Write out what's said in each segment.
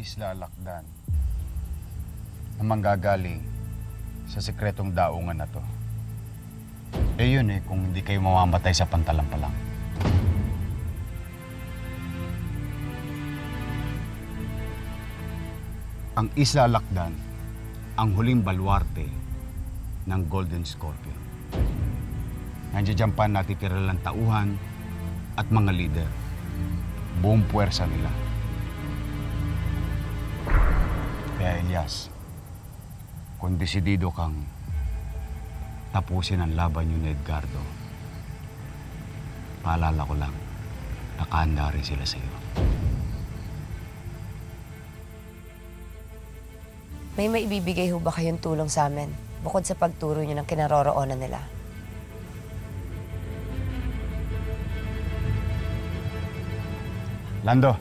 Isla Alakdan na manggagaling sa sekretong daungan na to. Eh yun kung hindi kayo mamamatay sa pantalang-palang. Ang Isla Alakdan, ang huling baluarte ng Golden Scorpion. Nandiyan pa natitira lang tauhan at mga leader. Buong puwersa nila. Kaya Elias, kung desidido kang tapusin ang laban niyo ni Edgardo, paalala ko lang, nakahanda rin sila sa iyo. May maibibigay ho ba kayong tulong sa amin bukod sa pagturo niyo ng kinaroroonan nila? Lando.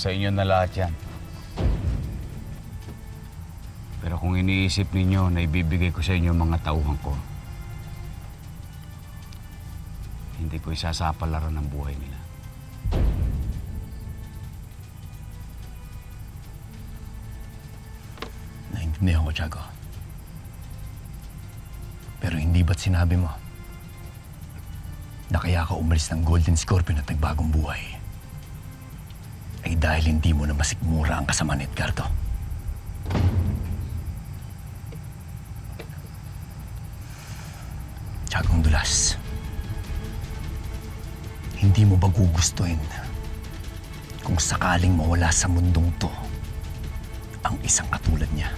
Sa inyo na lahat yan. Pero kung iniisip ninyo na ibibigay ko sa inyo mga tauhan ko, hindi ko isasapalaran ang buhay nila. Naintindihan ko, Tiago. Pero hindi ba't sinabi mo na kaya ka umalis ng Golden Scorpion at nagbagong buhay ay dahil hindi mo na masikmura ang kasama ni Edgardo? Tiagong Dulas, hindi mo ba gugustuhin kung sakaling mawala sa mundong to ang isang katulad niya?